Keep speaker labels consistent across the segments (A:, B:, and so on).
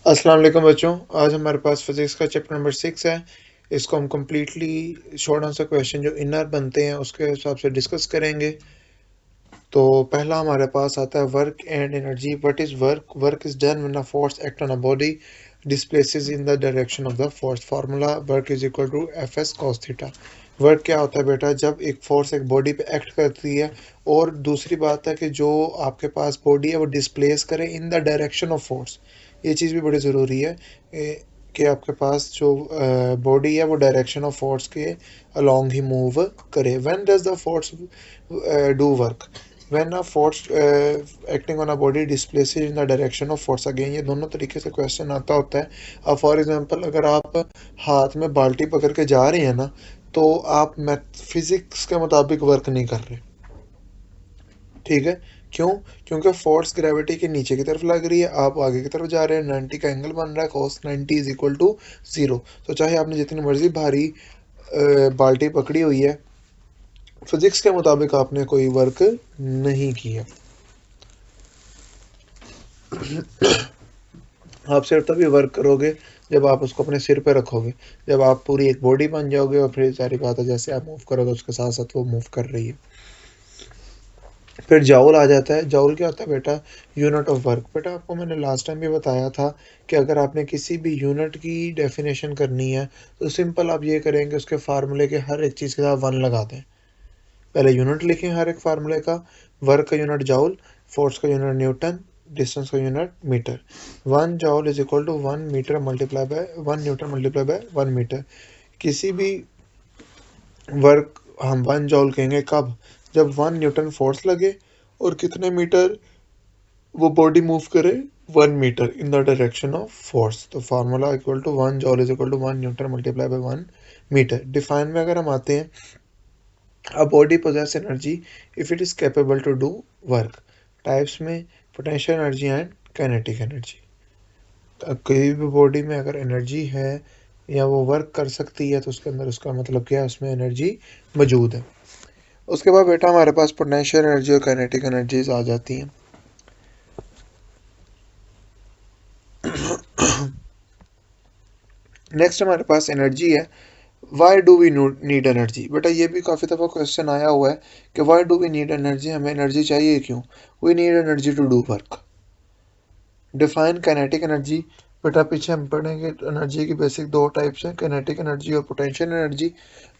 A: अस्सलाम वालेकुम बच्चों। आज हमारे पास फिजिक्स का चैप्टर नंबर 6 है। इसको हम कम्प्लीटली शॉर्ट आंसर क्वेश्चन जो इनर बनते हैं उसके हिसाब से डिस्कस करेंगे। तो पहला हमारे पास आता है work and energy. What is work? Work is done when a force act on a body displaces in the direction of the force. Formula work is equal to F S cos theta. Work क्या होता है बेटा? जब एक force एक body पे act करती है और दूसरी बात है कि जो आपके पास बॉडी है वो डिस्प्लेस करे इन द डायरेक्शन ऑफ फोर्स। ये चीज़ भी बड़ी ज़रूरी है कि आपके पास जो बॉडी है वो डायरेक्शन ऑफ फोर्स के अलोंग ही मूव करे। When does the force do work? When a force acting on a body displaces in the direction of force. Again ये दोनों तरीके से क्वेश्चन आता होता है। अब फॉर एग्जांपल अगर आप हाथ में बाल्टी पकड़ के जा रहे हैं ना, तो आप मैथ फिजिक्स के मुताबिक वर्क नहीं कर रहे। ठीक है? क्यों? क्योंकि फोर्स ग्रेविटी के नीचे की तरफ लग रही है, आप आगे की तरफ जा रहे हैं, 90 का एंगल बन रहा है, cos 90 इज इक्वल टू 0। तो चाहे आपने जितनी मर्जी भारी बाल्टी पकड़ी हुई है, फिजिक्स के मुताबिक आपने कोई वर्क नहीं किया। आप सिर्फ तभी वर्क करोगे जब आप उसको अपने सिर पे रखोगे, जब आप पूरी एक बॉडी बन जाओगे और फिर सारी बात है जैसे आप मूव करोगे उसके साथ साथ वो मूव कर रही है। फिर जाउल आ जाता है। जाउल क्या होता है बेटा? Unit of work. बेटा आपको मैंने लास्ट टाइम भी बताया था कि अगर आपने किसी भी यूनिट की डेफिनेशन करनी है तो सिंपल आप ये करेंगे, उसके फार्मूले के हर एक चीज़ के साथ वन लगा दें। पहले यूनिट लिखें हर एक फार्मूले का। वर्क का यूनिट जाउल, फोर्स का यूनिट न्यूटन, डिस्टेंस का unit metre. 1 joule is equal to 1 metre multiply by 1 newton multiply by 1 metre. किसी भी वर्क हम 1 जॉल कहेंगे कब? जब 1 न्यूटन फोर्स लगे और कितने मीटर वो बॉडी मूव करे? 1 metre in the direction of force. तो formula equal to 1 joule is equal to 1 newton multiply by 1 metre. Define में अगर हम आते हैं, a body possess energy if it is capable to do work. Types में potential energy and kinetic energy. कोई भी body में अगर एनर्जी है या वो वर्क कर सकती है तो उसके अंदर उसका मतलब क्या है? उसमें एनर्जी मौजूद है। उसके बाद बेटा हमारे पास पोटेंशियल एनर्जी और काइनेटिक एनर्जीज आ जाती हैं। नेक्स्ट हमारे पास एनर्जी है। Why do we need energy? बेटा ये भी काफ़ी दफ़ा क्वेश्चन आया हुआ है कि why do we need energy? हमें एनर्जी चाहिए क्यों? We need energy to do work. Define kinetic energy. बेटा पीछे हम पढ़ेंगे एनर्जी की बेसिक दो टाइप्स हैं, काइनेटिक एनर्जी और पोटेंशियल एनर्जी।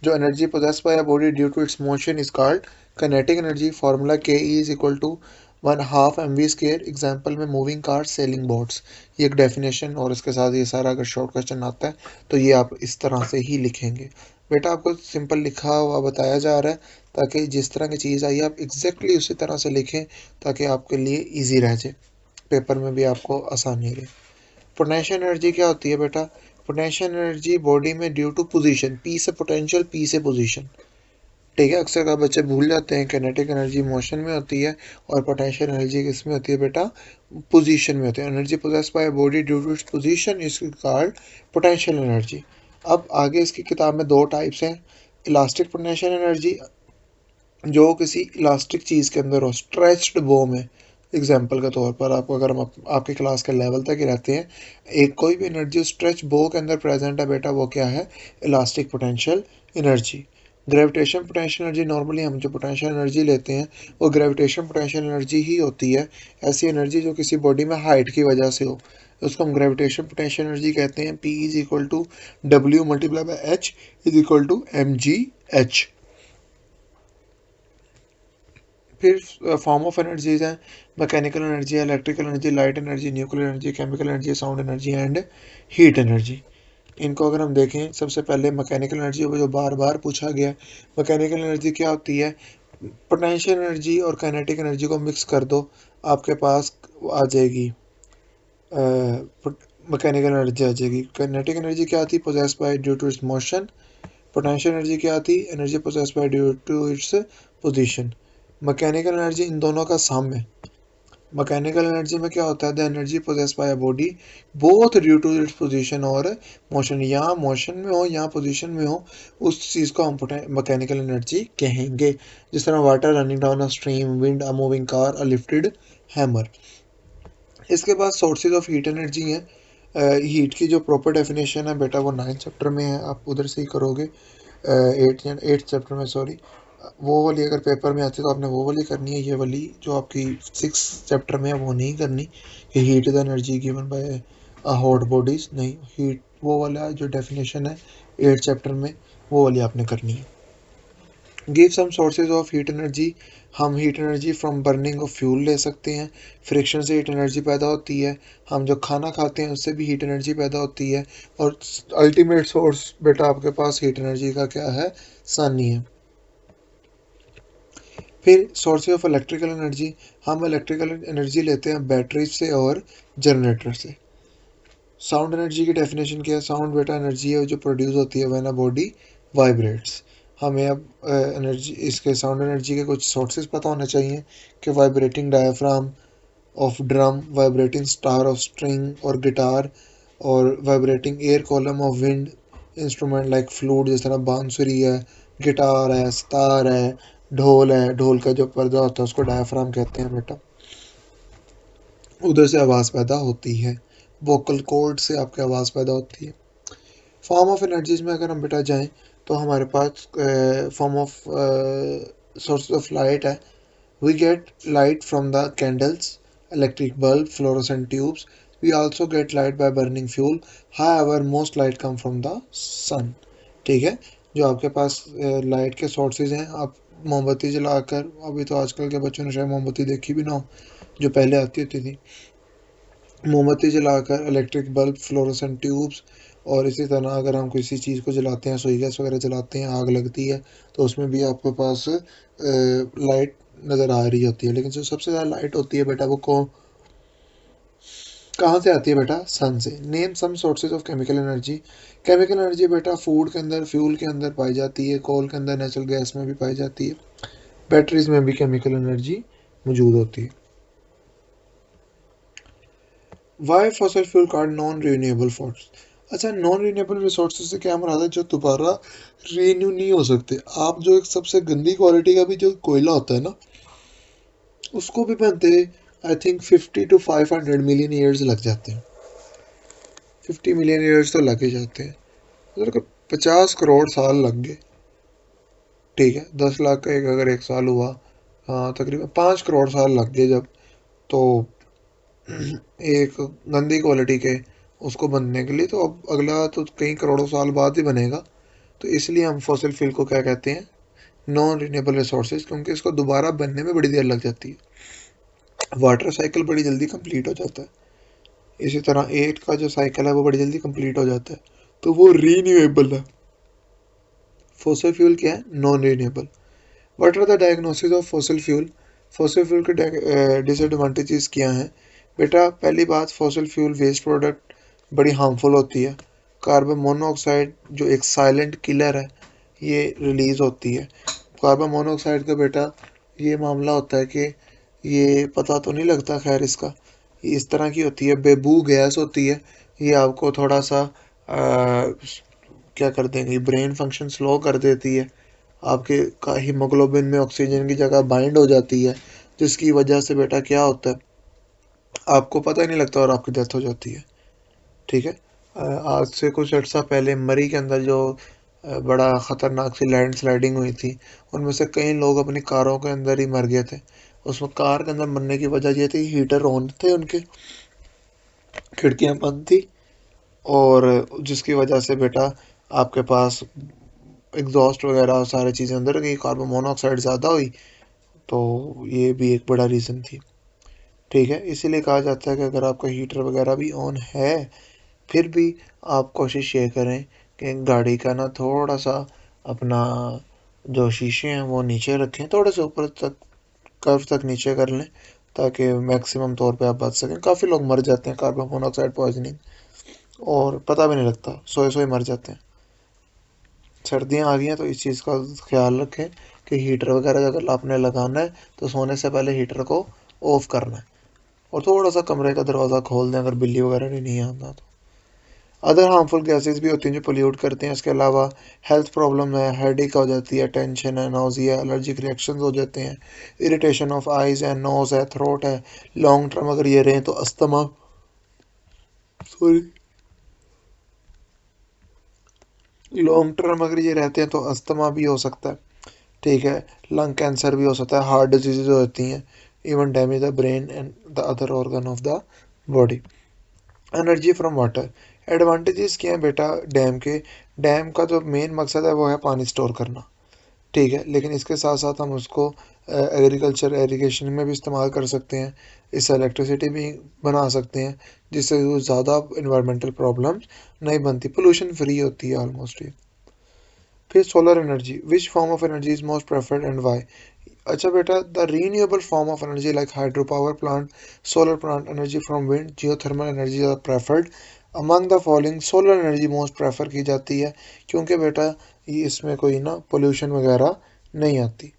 A: जो energy possess by a body due to its motion is called kinetic energy. Formula K E is equal to 1/2 mv²। Example में मूविंग कार, सेलिंग बोट्स। ये एक definition और इसके साथ ये सारा अगर शॉर्ट क्वेश्चन आता है तो ये आप इस तरह से ही लिखेंगे। बेटा आपको सिंपल लिखा हुआ बताया जा रहा है ताकि जिस तरह की चीज़ आई आप एग्जैक्टली उसी तरह से लिखें ताकि आपके लिए ईजी रह जाए, पेपर में भी आपको आसानी रहे। पोटेंशियल एनर्जी क्या होती है बेटा? पोटेंशियल एनर्जी बॉडी में ड्यू टू पोजीशन, पी से पोटेंशियल, पी से पोजीशन। ठीक है? अक्सर का बच्चे भूल जाते हैं काइनेटिक एनर्जी मोशन में होती है और पोटेंशियल एनर्जी किस में होती है बेटा? पोजीशन में होती है। Energy possessed by body due to its position is called potential energy. अब आगे इसकी किताब में दो टाइप्स हैं। इलास्टिक पोटेंशियल एनर्जी, जो किसी इलास्टिक चीज़ के अंदर हो, स्ट्रेच्ड बो में। एग्जाम्पल के तौर पर आपको अगर हम आपके क्लास के लेवल तक ही रहते हैं, एक कोई भी एनर्जी स्ट्रेच बो के अंदर प्रेजेंट है बेटा, वो क्या है? Elastic potential energy. Gravitation potential energy, normally हम जो पोटेंशियल एनर्जी लेते हैं वो ग्रेविटेशन पोटेंशियल एनर्जी ही होती है। ऐसी एनर्जी जो किसी बॉडी में हाइट की वजह से हो, उसको हम ग्रेविटेशन पोटेंशियल एनर्जी कहते हैं। P is equal to W multiply by H is equal to M G H. फिर फॉर्म ऑफ एनर्जीज हैं। Mechanical energy, electrical energy, light energy, nuclear energy, chemical energy, sound energy and heat energy. इनको अगर हम देखें, सबसे पहले mechanical energy जो बार बार पूछा गया। मैकेनिकल एनर्जी क्या होती है? पोटेंशियल एनर्जी और काइनेटिक एनर्जी को मिक्स कर दो, आपके पास आ जाएगी मैकेनिकल एनर्जी आ जाएगी। काइनेटिक एनर्जी क्या आती? Possess by due to its motion. Potential energy क्या आती? Energy possess by due to its position. Mechanical energy इन दोनों का सम है। मैकेनिकल एनर्जी में क्या होता है? The energy possessed by a body both due to its position और मोशन। यहाँ मोशन में हो यहाँ पोजीशन में हो, उस चीज़ को हम मैकेनिकल एनर्जी कहेंगे। जिस तरह water running down a stream, wind, a moving car, a lifted hammer. इसके बाद सोर्सेज ऑफ हीट एनर्जी हैं। हीट की जो प्रॉपर डेफिनेशन है बेटा वो 9 चैप्टर में है, आप उधर से ही करोगे। 8 चैप्टर में, सॉरी, वो वाली अगर पेपर में आती तो आपने वो वाली करनी है। ये वाली जो आपकी 6 चैप्टर में है वो नहीं करनी, कि heat is energy given by hot bodies, नहीं, हीट वो वाला जो डेफिनेशन है 8 चैप्टर में वो वाली आपने करनी है। Give some sources of heat energy, हम heat energy from burning of fuel ले सकते हैं, फ्रिक्शन से हीट एनर्जी पैदा होती है, हम जो खाना खाते हैं उससे भी हीट एनर्जी पैदा होती है, और अल्टीमेट सोर्स बेटा आपके पास हीट एनर्जी का क्या है, सन ही है। फिर सोर्सेज ऑफ इलेक्ट्रिकल एनर्जी, हम इलेक्ट्रिकल एनर्जी लेते हैं बैटरीज से और जनरेटर से। साउंड एनर्जी की डेफिनेशन क्या है, साउंड बेटा एनर्जी है जो प्रोड्यूस होती है व्हेन अ बॉडी वाइब्रेट्स। हमें अब एनर्जी, इसके साउंड एनर्जी के कुछ सोर्सेज पता होने चाहिए, कि vibrating diaphragm of drum, vibrating star of string और गिटार, और vibrating air column of wind instrument like flute, जिस तरह बांसुरी है, गिटार है, सितार है, ढोल है, ढोल का जो पर्दा होता है उसको डायफ्राम कहते हैं बेटा, उधर से आवाज़ पैदा होती है, वोकल कॉर्ड से आपकी आवाज़ पैदा होती है। फॉर्म ऑफ एनर्जीज में अगर हम बेटा जाएं तो हमारे पास form of source of light है, we get light from the candles, electric bulb, fluorescent tubes, we also get light by burning fuel, however most light come from the sun. ठीक है, जो आपके पास लाइट के सोर्सेज हैं, आप मोमबत्ती जलाकर, अभी तो आजकल के बच्चों ने शायद मोमबत्ती देखी भी ना हो, जो पहले आती होती थी, मोमबत्ती जलाकर, इलेक्ट्रिक बल्ब, फ्लोरोसेंट ट्यूब्स, और इसी तरह अगर हम किसी चीज़ को जलाते हैं, सुई गैस वगैरह जलाते हैं, आग लगती है, तो उसमें भी आपके पास लाइट नज़र आ रही होती है। लेकिन जो सबसे ज़्यादा लाइट होती है बेटा वो कहाँ से आती है बेटा, सन से। Name some sources of chemical energy, chemical energy बेटा फूड के अंदर, फ्यूल के अंदर पाई जाती है, कोल के अंदर, नेचुरल गैस में भी पाई जाती है, बैटरीज में भी केमिकल एनर्जी मौजूद होती है। Why fossil fuel card non renewable force, अच्छा, नॉन रिन्यूएबल रिसोर्सेज से क्या मुराद है, जो दोबारा रिन्यू नहीं हो सकते। आप जो एक सबसे गंदी क्वालिटी का भी जो कोयला होता है ना, उसको भी बनते I think 50 to 500 million years लग जाते हैं, 50 मिलियन ईयर्स तो लग ही जाते हैं, मतलब 50 करोड़ साल लग गए। ठीक है, 10 लाख का एक अगर एक साल हुआ, हाँ तकरीबन 5 करोड़ साल लग गए जब, तो एक गंदी क्वालिटी के उसको बनने के लिए, तो अब अगला तो कई करोड़ों साल बाद ही बनेगा। तो इसलिए हम फॉसिल फ्यूल को क्या कहते हैं, नॉन रिन्यूएबल रिसोर्सेज, क्योंकि इसको दोबारा बनने में बड़ी देर लग जाती है। वाटर साइकिल बड़ी जल्दी कंप्लीट हो जाता है, इसी तरह एयर का जो साइकिल है वो बड़ी जल्दी कंप्लीट हो जाता है, तो वो रीन्यूएबल है। फॉसिल फ्यूल क्या है, non renewable. What are the diagnosis of fossil fuel, fossil fuel के डिसएडवांटेजेस क्या हैं बेटा। पहली बात, फॉसिल फ्यूल वेस्ट प्रोडक्ट बड़ी हार्मफुल होती है। कार्बन मोनोऑक्साइड जो एक साइलेंट किलर है, ये रिलीज़ होती है। कार्बन मोनोऑक्साइड का बेटा ये मामला होता है कि ये पता तो नहीं लगता, खैर इसका, ये इस तरह की होती है, बेबू गैस होती है, ये आपको थोड़ा सा क्या कर देंगी, ब्रेन फंक्शन स्लो कर देती है, आपके का हीमोग्लोबिन में ऑक्सीजन की जगह बाइंड हो जाती है, जिसकी वजह से बेटा क्या होता है, आपको पता ही नहीं लगता और आपकी डेथ हो जाती है। ठीक है, आज से कुछ अर्सा पहले मरी के अंदर जो बड़ा ख़तरनाक सी लैंड स्लाइडिंग हुई थी, उनमें से कई लोग अपनी कारों के अंदर ही मर गए थे। उसमें कार के अंदर मरने की वजह ये थी, हीटर ऑन थे उनके, खिड़कियाँ बंद थी, और जिसकी वजह से बेटा आपके पास एग्जॉस्ट वगैरह सारी चीज़ें अंदर गई, कार्बन मोनोऑक्साइड ज़्यादा हुई, तो ये भी एक बड़ा रीज़न थी। ठीक है, इसीलिए कहा जाता है कि अगर आपका हीटर वगैरह भी ऑन है, फिर भी आप कोशिश ये करें कि गाड़ी का ना थोड़ा सा अपना जो शीशे हैं वो नीचे रखें, थोड़े से ऊपर तक, कर्व तक नीचे कर लें, ताकि मैक्सिमम तौर पे आप बच सकें। काफ़ी लोग मर जाते हैं कार्बन मोनोऑक्साइड पॉइजनिंग, और पता भी नहीं लगता, सोए सोए मर जाते हैं। सर्दियाँ आ गई हैं तो इस चीज़ का ख्याल रखें कि हीटर वगैरह अगर आपने लगाना है तो सोने से पहले हीटर को ऑफ करना है, और थोड़ा सा कमरे का दरवाज़ा खोल दें अगर बिल्ली वगैरह नहीं आता तो। अदर हार्मफुल गैसेस भी होती हैं जो पोल्यूट करते हैं। इसके अलावा हेल्थ प्रॉब्लम है, हेडेक हो जाती है, टेंशन है, नोज़िया, एलर्जिक रिएक्शंस हो जाते हैं, इरिटेशन ऑफ आइज़ है, नोज़ है, थ्रोट है, लॉन्ग टर्म अगर ये रहें तो अस्थमा, सॉरी, लॉन्ग टर्म अगर ये रहते हैं तो अस्थमा भी हो सकता है, ठीक है, लंग कैंसर भी हो सकता है, हार्ट डिजीज होती हैं, even damage the brain and the other organ of the body. Energy from water, advantages क्या हैं बेटा डैम के? डैम का जो मेन मकसद है वो है पानी स्टोर करना, ठीक है, लेकिन इसके साथ साथ हम उसको एग्रीकल्चर एरीगेशन में भी इस्तेमाल कर सकते हैं, इससे इलेक्ट्रिसिटी भी बना सकते हैं, जिससे वो ज़्यादा इन्वायरमेंटल प्रॉब्लम्स नहीं बनती, पोल्यूशन फ्री होती है ऑलमोस्ट ये। फिर solar energy, which form of energy is most preferred and why? अच्छा बेटा, the renewable form of energy like hydro power plant, solar plant, energy from wind, geothermal energy are preferred among the following. Solar energy most prefer की जाती है क्योंकि बेटा ये इसमें कोई ना पोल्यूशन वगैरह नहीं आती।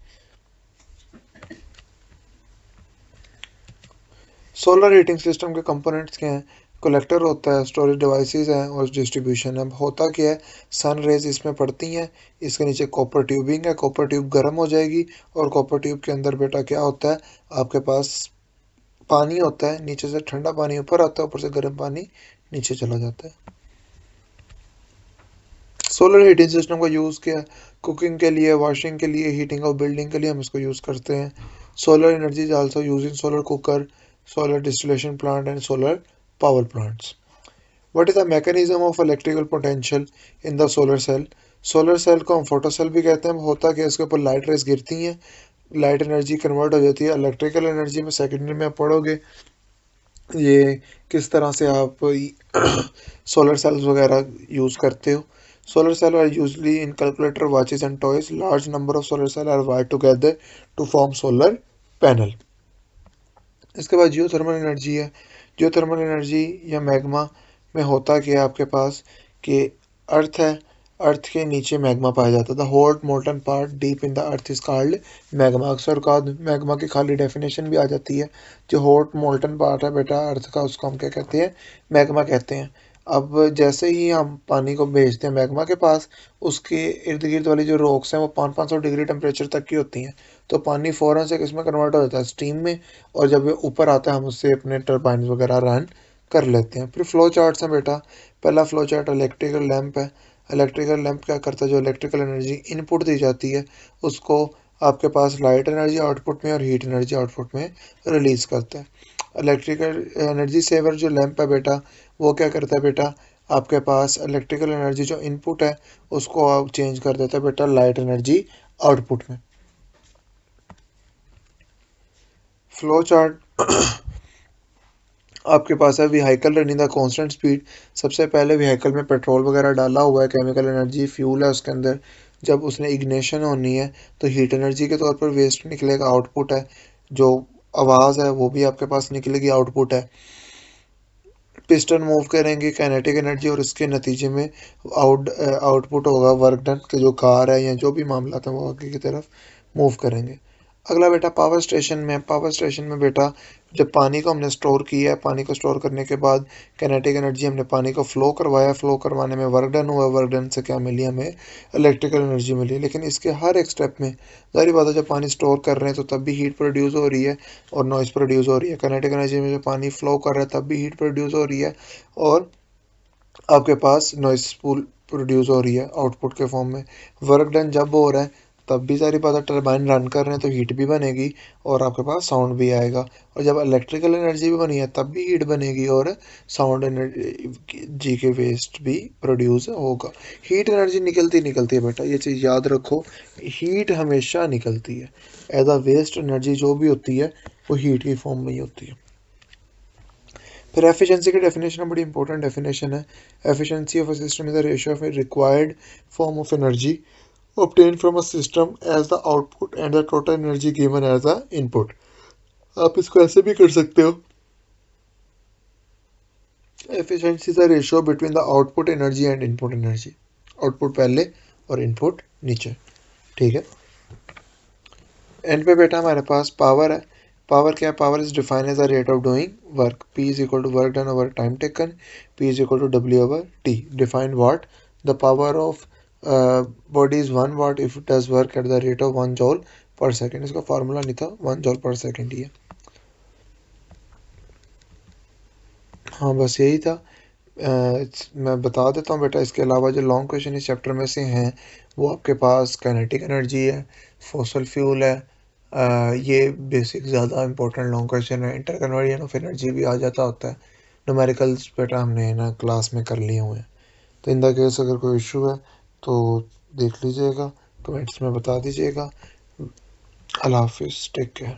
A: सोलर हीटिंग सिस्टम के कंपोनेंट्स क्या हैं? कलेक्टर होता है, स्टोरेज डिवाइसेस हैं और डिस्ट्रीब्यूशन है। होता क्या है, सन रेज इसमें पड़ती हैं, इसके नीचे कॉपर ट्यूबिंग है, कॉपर ट्यूब गर्म हो जाएगी और कॉपर ट्यूब के अंदर बेटा क्या होता है, आपके पास पानी होता है, नीचे से ठंडा पानी ऊपर आता है, ऊपर से गर्म पानी नीचे चला जाता है। सोलर हीटिंग सिस्टम का यूज़ क्या है? कुकिंग के लिए, वॉशिंग के लिए, हीटिंग और बिल्डिंग के लिए हम इसको यूज़ करते हैं। Solar energy is also use in solar cooker, solar distillation plant and solar power plants. What is the mechanism of electrical potential in the solar cell? Solar cell को हम photo cell भी कहते हैं। होता क्या है, इसके ऊपर लाइट रेस गिरती हैं, लाइट एनर्जी कन्वर्ट हो जाती है इलेक्ट्रिकल एनर्जी में। सेकेंडरी में आप पढ़ोगे ये किस तरह से आप सोलर सेल्स वगैरह यूज़ करते हो। Solar cell are usually in calculator, watches and toys. Large number of solar cell are wired together to form solar panel. इसके बाद जियोथर्मल एनर्जी है। जियोथर्मल एनर्जी या मैग्मा में होता क्या है आपके पास कि अर्थ है, अर्थ के नीचे मैग्मा पाया जाता था। Hot molten part deep in the earth is called magma. अक्सर का मैग्मा की खाली डेफिनेशन भी आ जाती है। जो हॉट मोल्टन पार्ट है बेटा अर्थ का, उसको हम क्या कहते हैं, मैग्मा कहते हैं। अब जैसे ही हम पानी को भेजते हैं मैग्मा के पास, उसके इर्द गिर्द वाली जो रॉक्स हैं वो 500 डिग्री टेम्परेचर तक की होती हैं, तो पानी फ़ौरन से किस में कन्वर्ट हो जाता है, स्टीम में। और जब ये ऊपर आता है हम उससे अपने टरबाइन वगैरह रन कर लेते हैं। फिर फ्लो चार्ट्स हैं बेटा। पहला फ्लो चार्ट इलेक्ट्रिकल लैंप है। इलेक्ट्रिकल लैंप क्या करता है, जो इलेक्ट्रिकल एनर्जी इनपुट दी जाती है उसको आपके पास लाइट एनर्जी आउटपुट में और हीट एनर्जी आउटपुट में रिलीज करता है। इलेक्ट्रिकल एनर्जी सेवर जो लैंप है बेटा, वो क्या करता है बेटा, आपके पास इलेक्ट्रिकल एनर्जी जो इनपुट है उसको आप चेंज कर देता है बेटा लाइट एनर्जी आउटपुट में। फ्लो चार्ट आपके पास है vehicle running the constant speed. सबसे पहले व्हीकल में पेट्रोल वगैरह डाला हुआ है, केमिकल एनर्जी फ्यूल है उसके अंदर। जब उसने इग्निशन होनी है तो हीट एनर्जी के तौर पर वेस्ट निकलेगा, आउटपुट है। जो आवाज़ है वो भी आपके पास निकलेगी, आउटपुट है। पिस्टन मूव करेंगे, काइनेटिक एनर्जी, और इसके नतीजे में आउटपुट होगा वर्क डन के, जो कार है या जो भी मामला था वो आगे की तरफ मूव करेंगे। अगला बेटा पावर स्टेशन में। पावर स्टेशन में बेटा जब पानी को हमने स्टोर किया है, पानी को स्टोर करने के बाद काइनेटिक एनर्जी, हमने पानी को फ्लो करवाया, फ्लो करवाने में वर्क डन हुआ, वर्क डन से क्या मिली हमें, इलेक्ट्रिकल एनर्जी मिली। लेकिन इसके हर एक स्टेप में जाहिर बात है जब पानी स्टोर कर रहे हैं तो तब भी हीट प्रोड्यूस हो रही है और नॉइस प्रोड्यूस हो रही है। काइनेटिक एनर्जी में जब पानी फ्लो कर रहा है तब भी हीट प्रोड्यूस हो रही है और आपके पास नॉइस प्रोड्यूस हो रही है आउटपुट के फॉर्म में। वर्क डन जब हो रहा है तब भी सारी बात है, टरबाइन रन कर रहे हैं तो हीट भी बनेगी और आपके पास साउंड भी आएगा। और जब इलेक्ट्रिकल एनर्जी भी बनी है तब भी हीट बनेगी और साउंड एनर्जी के वेस्ट भी प्रोड्यूस होगा। हीट एनर्जी निकलती निकलती है बेटा, ये चीज़ याद रखो, हीट हमेशा निकलती है। एज अ वेस्ट एनर्जी जो भी होती है वो हीट की फॉर्म में ही होती है। फिर एफिशिएंसी की डेफिनेशन बड़ी इंपॉर्टेंट डेफिनेशन है। Efficiency of a system is the ratio of A required form of energy obtained from a system as the output and the total energy given as the input। आप इसको ऐसे भी कर सकते हो, efficiency is the ratio between the output energy and input energy। Output पहले और input नीचे, ठीक है। एंड पे बेटा हमारे पास पावर है। पावर क्या है, power is defined as the rate of doing work. P is equal to work done over time taken, P is equal to W over T. Defined what, the power of body is 1 watt if it does work at the rate of 1 joule per second. इसका formula नहीं था, 1 joule per second ही है। हाँ बस यही था। मैं बता देता हूँ बेटा, इसके अलावा जो लॉन्ग क्वेश्चन इस चैप्टर में से हैं वो आपके पास काइनेटिक एनर्जी है, फॉसल फ्यूल है, ये बेसिक ज़्यादा इंपॉर्टेंट लॉन्ग क्वेश्चन है। इंटर कन्वर्जन ऑफ एनर्जी भी आ जाता होता है। न्यूमेरिकल्स बेटा हमने ना क्लास में कर लिए हुए हैं। तो इन द केस अगर कोई इशू है तो देख लीजिएगा, कमेंट्स में बता दीजिएगा। अल्लाह हाफिज़, टेक केयर।